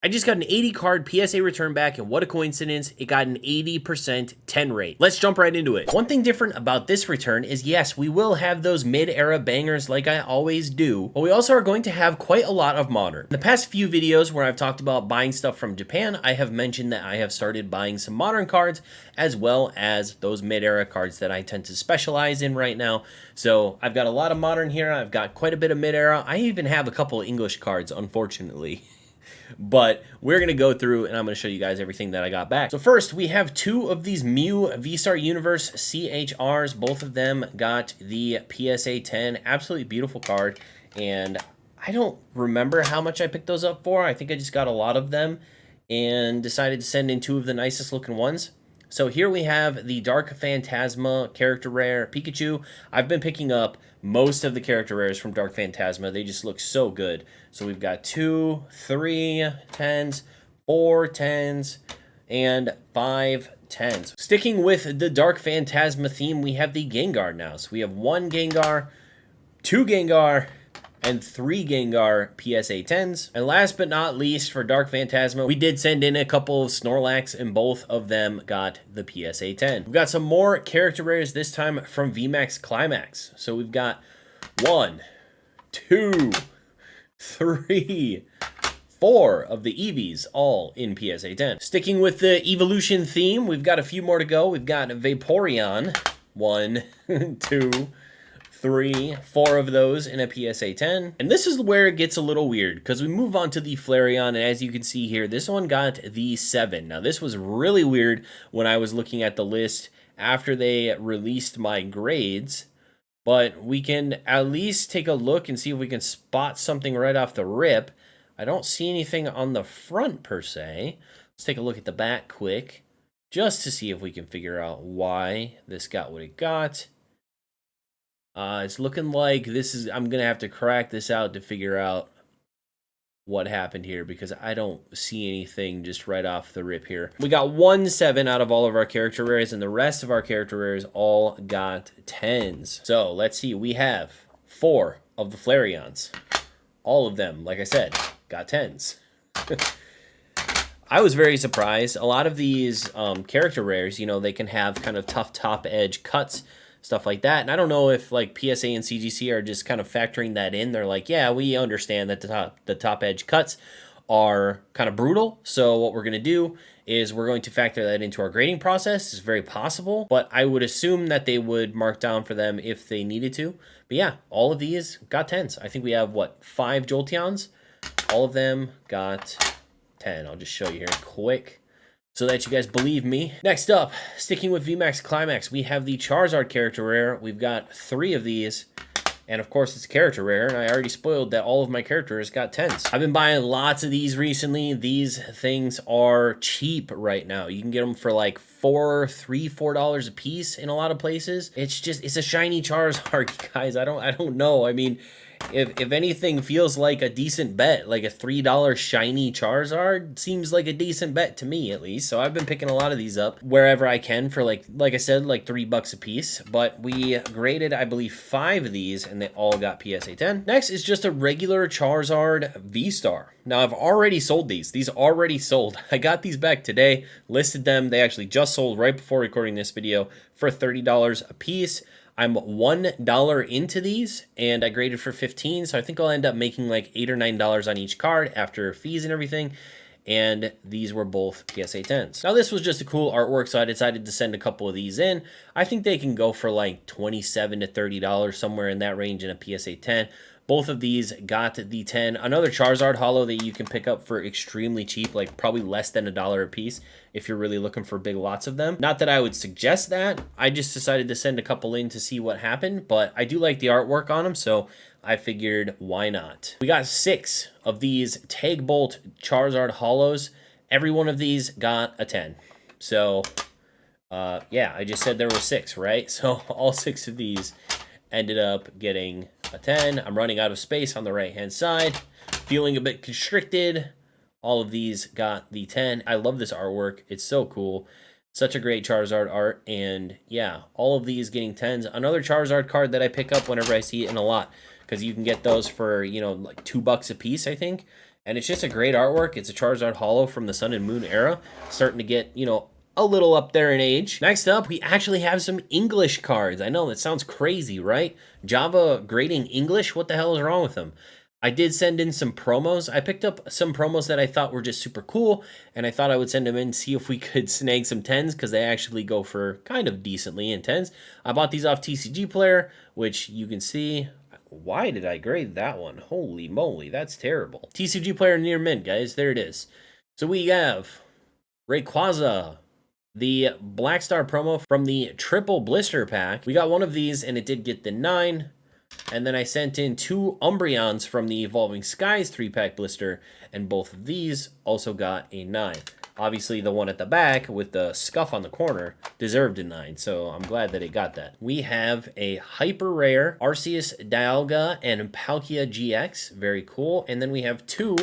I just got an 80 card PSA return back, and what a coincidence, it got an 80% 10 rate. Let's jump right into it. One thing different about this return is, yes, we will have those mid-era bangers like I always do, but we also are going to have quite a lot of modern. In the past few videos where I've talked about buying stuff from Japan, I have mentioned that I have started buying some modern cards as well as those mid-era cards that I tend to specialize in right now. So I've got a lot of modern here, I've got quite a bit of mid-era, I even have a couple of English cards, unfortunately. But we're going to go through and I'm going to show you guys everything that I got back. So first, we have two of these Mew V-Star Universe CHRs. Both of them got the PSA 10. Absolutely beautiful card. And I don't remember how much I picked those up for. I think I just got a lot of them and decided to send in two of the nicest looking ones. So here we have the Dark Phantasma character rare Pikachu. I've been picking up most of the character rares from Dark Phantasma. They just look so good. So we've got 2, 3 10s, 4 10s, and 5 10s. Sticking with the Dark Phantasma theme, we have the Gengar now. So we have 1 Gengar, 2 Gengar, and 3 Gengar PSA 10s. And last but not least, for Dark Phantasma, we did send in a couple of Snorlax, and both of them got the PSA 10. We've got some more character rares, this time from VMAX Climax. So we've got 1, 2, 3, 4 of the Eevees, all in PSA 10. Sticking with the evolution theme, we've got a few more to go. We've got Vaporeon, 1, 2, 3, 4 of those in a PSA 10. And this is where it gets a little weird, because we move on to the Flareon, and as you can see here, this one got the 7. Now this was really weird when I was looking at the list after they released my grades, but we can at least take a look and see if we can spot something right off the rip. I don't see anything on the front per se. Let's take a look at the back quick, just to see if we can figure out why this got what it got. It's looking like this is, I'm going to have to crack this out to figure out what happened here, because I don't see anything just right off the rip here. We got 1 7 out of all of our character rares, and the rest of our character rares all got 10s. So let's see, we have 4 of the Flareons. All of them, like I said, got 10s. I was very surprised. A lot of these character rares, you know, they can have kind of tough top edge cuts, stuff like that. And I don't know if like PSA and CGC are just kind of factoring that in. They're like, yeah, we understand that the top edge cuts are kind of brutal. So what we're going to do is we're going to factor that into our grading process. It's very possible, but I would assume that they would mark down for them if they needed to. But yeah, all of these got 10s. I think we have, what, 5 Jolteons? All of them got 10. I'll just show you here quick so that you guys believe me. Next up, sticking with VMAX Climax, we have the Charizard character rare. We've got 3 of these, and of course it's character rare, and I already spoiled that all of my characters got 10s. I've been buying lots of these recently. These things are cheap right now. You can get them for like $4 a piece in a lot of places. It's a shiny Charizard, guys. I don't know. I mean, if anything feels like a decent bet, like a $3 shiny Charizard seems like a decent bet to me, at least. So I've been picking a lot of these up wherever I can for like I said, like $3 a piece. But we graded, I believe, 5 of these, and they all got PSA 10. Next is just a regular Charizard V-Star. Now I've already sold these. These already sold. I got these back today, listed them. They actually just sold right before recording this video for $30 a piece. I'm $1 into these, and I graded for 15, so I think I'll end up making like $8 or $9 on each card after fees and everything, and these were both PSA 10s. Now this was just a cool artwork, so I decided to send a couple of these in. I think they can go for like $27 to $30, somewhere in that range in a PSA 10. Both of these got the 10. Another Charizard holo that you can pick up for extremely cheap, like probably less than $1 a piece if you're really looking for big lots of them. Not that I would suggest that. I just decided to send a couple in to see what happened, but I do like the artwork on them, so I figured why not. We got 6 of these Tag Bolt Charizard holos. Every one of these got a 10. So yeah, I just said there were 6, right? So all 6 of these ended up getting a 10. I'm running out of space on the right hand side, feeling a bit constricted. All of these got the 10. I love this artwork. It's so cool. Such a great Charizard art. And yeah, all of these getting 10s. Another Charizard card that I pick up whenever I see it in a lot, because you can get those for, you know, like $2 a piece, I think. And it's just a great artwork. It's a Charizard Holo from the Sun and Moon era. Starting to get, you know, a little up there in age. Next up, we actually have some English cards. I know that sounds crazy, right? Java grading English? What the hell is wrong with them? I did send in some promos. I picked up some promos that I thought were just super cool, and I thought I would send them in, see if we could snag some 10s, because they actually go for kind of decently in 10s. I bought these off TCG Player, which you can see. Why did I grade that one? Holy moly, that's terrible. TCG Player near mint, guys. There it is. So we have Rayquaza, the Black Star promo from the Triple Blister Pack. We got one of these, and it did get the 9. And then I sent in 2 Umbreons from the Evolving Skies 3-pack blister, and both of these also got a 9. Obviously, the one at the back with the scuff on the corner deserved a 9, so I'm glad that it got that. We have a hyper rare Arceus Dialga and Palkia GX, very cool. And then we have 2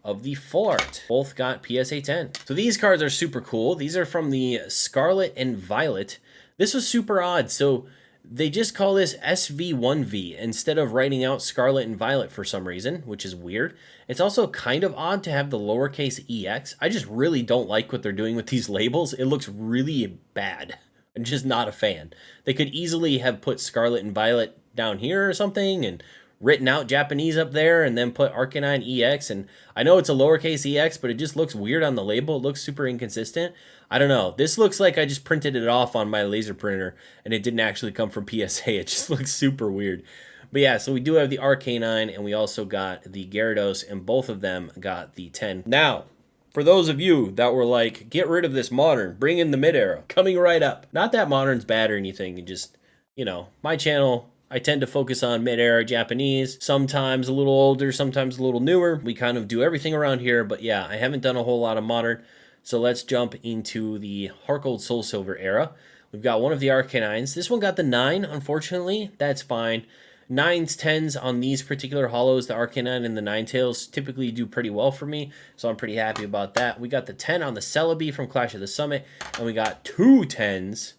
of the full art, both got PSA 10. So these cards are super cool. These are from the Scarlet and Violet. This was super odd, so they just call this SV1V instead of writing out Scarlet and Violet for some reason, which is weird. It's also kind of odd to have the lowercase EX. I just really don't like what they're doing with these labels. It looks really bad. I'm just not a fan. They could easily have put Scarlet and Violet down here or something and written out Japanese up there and then put Arcanine EX. And I know it's a lowercase EX, but it just looks weird on the label. It looks super inconsistent. I don't know. This looks like I just printed it off on my laser printer and it didn't actually come from PSA. It just looks super weird. But yeah, so we do have the Arcanine and we also got the Gyarados, and both of them got the 10. Now, for those of you that were like, get rid of this modern, bring in the mid-era, coming right up. Not that modern's bad or anything. Just, you know, my channel, I tend to focus on mid-era Japanese, sometimes a little older, sometimes a little newer. We kind of do everything around here, but yeah, I haven't done a whole lot of modern. So let's jump into the Heart Gold Soul Silver era. We've got one of the Arcanines. This one got the 9, unfortunately. That's fine. 9s, 10s on these particular holos, the Arcanine and the Ninetales typically do pretty well for me, so I'm pretty happy about that. We got the 10 on the Celebi from Clash of the Summit, and we got 2 10s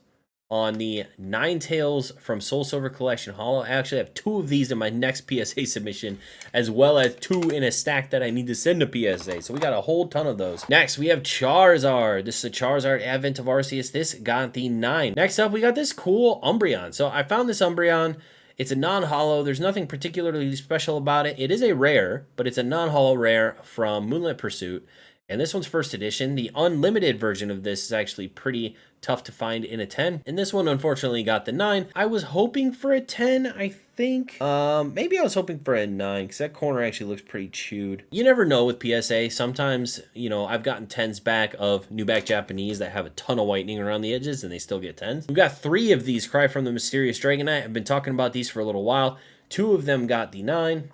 on the Ninetales from Soul Silver Collection Holo. I actually have 2 of these in my next PSA submission, as well as 2 in a stack that I need to send to PSA. So we got a whole ton of those. Next, we have Charizard. This is a Charizard Advent of Arceus. This got the 9. Next up, we got this cool Umbreon. So I found this Umbreon. It's a non-holo. There's nothing particularly special about it. It is a rare, but it's a non-holo rare from Moonlit Pursuit. And this one's first edition. The unlimited version of this is actually pretty tough to find in a 10. And this one, unfortunately, got the 9. I was hoping for a 10, I think. Maybe I was hoping for a 9, because that corner actually looks pretty chewed. You never know with PSA. Sometimes, you know, I've gotten 10s back of new back Japanese that have a ton of whitening around the edges, and they still get 10s. We've got 3 of these Cry from the Mysterious Dragonite. I've been talking about these for a little while. 2 of them got the 9.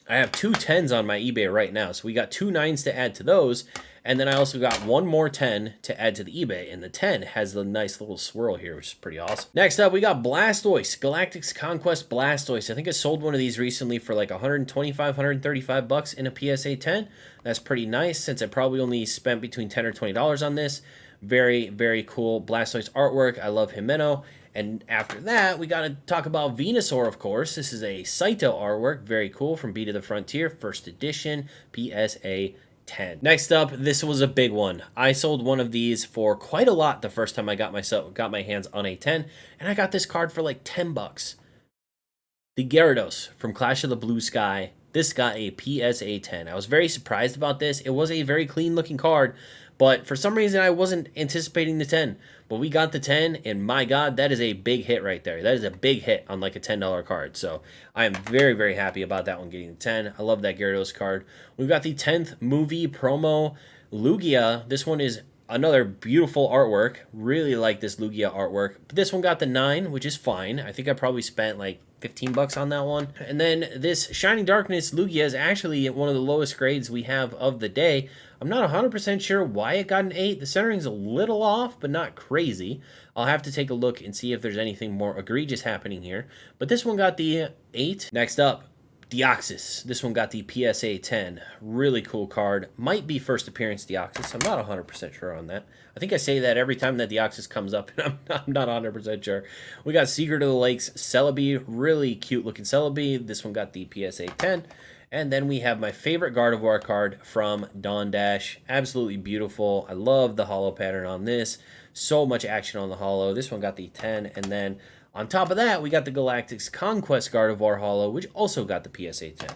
I have 2 10s on my eBay right now, so we got 2 9s to add to those, and then I also got 1 more 10 to add to the eBay, and the 10 has the nice little swirl here, which is pretty awesome. Next up, we got Blastoise, Galactic's Conquest Blastoise. I think I sold one of these recently for like 125, 135 bucks in a PSA 10. That's pretty nice, since I probably only spent between $10 or $20 on this. Very, very cool Blastoise artwork. I love Himeno. And after that, we got to talk about Venusaur, of course. This is a Saito artwork. Very cool, from Beat of the Frontier, first edition, PSA 10. Next up, this was a big one. I sold one of these for quite a lot the first time I got my hands on a 10, and I got this card for like 10 bucks. The Gyarados from Clash of the Blue Sky. This got a PSA 10. I was very surprised about this. It was a very clean looking card, but for some reason I wasn't anticipating the 10. But we got the 10, and my God, that is a big hit right there. That is a big hit on like a $10 card. So I am very, very happy about that one getting the 10. I love that Gyarados card. We've got the 10th movie promo Lugia. This one is another beautiful artwork. Really like this Lugia artwork. But this one got the 9, which is fine. I think I probably spent like 15 bucks on that one. And then this Shining Darkness Lugia is actually one of the lowest grades we have of the day. I'm not 100% sure why it got an 8. The centering's a little off, but not crazy. I'll have to take a look and see if there's anything more egregious happening here. But this one got the 8. Next up, Deoxys. This one got the PSA 10. Really cool card. Might be first appearance Deoxys. I'm not 100% sure on that. I think I say that every time that Deoxys comes up, and I'm not 100% sure. We got Secret of the Lakes Celebi. Really cute looking Celebi. This one got the PSA 10. And then we have my favorite Gardevoir card from Dawn Dash. Absolutely beautiful. I love the holo pattern on this. So much action on the holo. This one got the 10. And then on top of that, we got the Galactic's Conquest Gardevoir holo, which also got the PSA 10.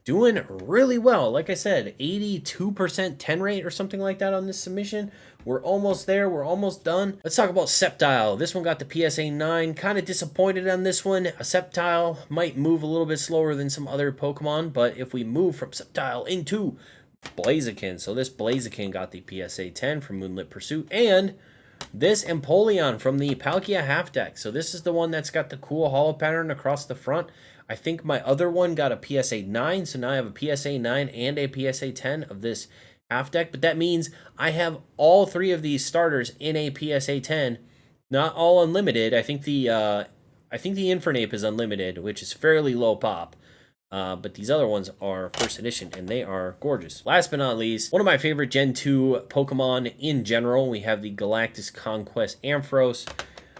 Doing really well. Like I said, 82% 10 rate or something like that on this submission. We're almost there. We're almost done. Let's talk about Sceptile. This one got the PSA 9. Kind of disappointed on this one. A Sceptile might move a little bit slower than some other Pokemon, but if we move from Sceptile into Blaziken, so this Blaziken got the PSA 10 from Moonlit Pursuit, and this Empoleon from the Palkia half deck. So this is the one that's got the cool holo pattern across the front. I think my other one got a PSA 9, so now I have a PSA 9 and a PSA 10 of this half deck, but that means I have all three of these starters in a PSA 10, not all unlimited. I think the Infernape is unlimited, which is fairly low pop. But these other ones are first edition, and they are gorgeous. Last but not least, one of my favorite Gen 2 Pokemon in general, we have the Galactus Conquest Ampharos.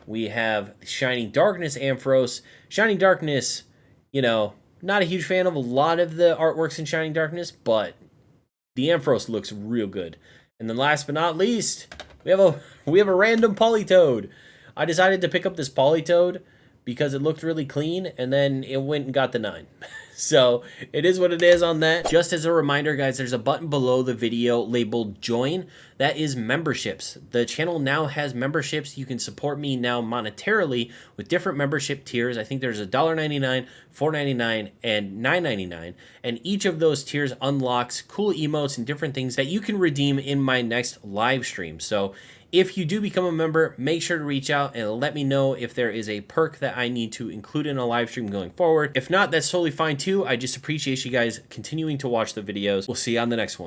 We have the Shining Darkness Ampharos. Shining Darkness, you know, not a huge fan of a lot of the artworks in Shining Darkness, but the Ampharos looks real good. And then last but not least, we have a random Politoed. I decided to pick up this Politoed because it looked really clean, and then it went and got the 9. So it is what it is on that. Just as a reminder, guys, there's a button below the video labeled join. That is memberships. The channel now has memberships. You can support me now monetarily with different membership tiers. I think there's $1.99, $4.99, and $9.99. And each of those tiers unlocks cool emotes and different things that you can redeem in my next live stream. So if you do become a member, make sure to reach out and let me know if there is a perk that I need to include in a live stream going forward. If not, that's totally fine too. I just appreciate you guys continuing to watch the videos. We'll see you on the next one.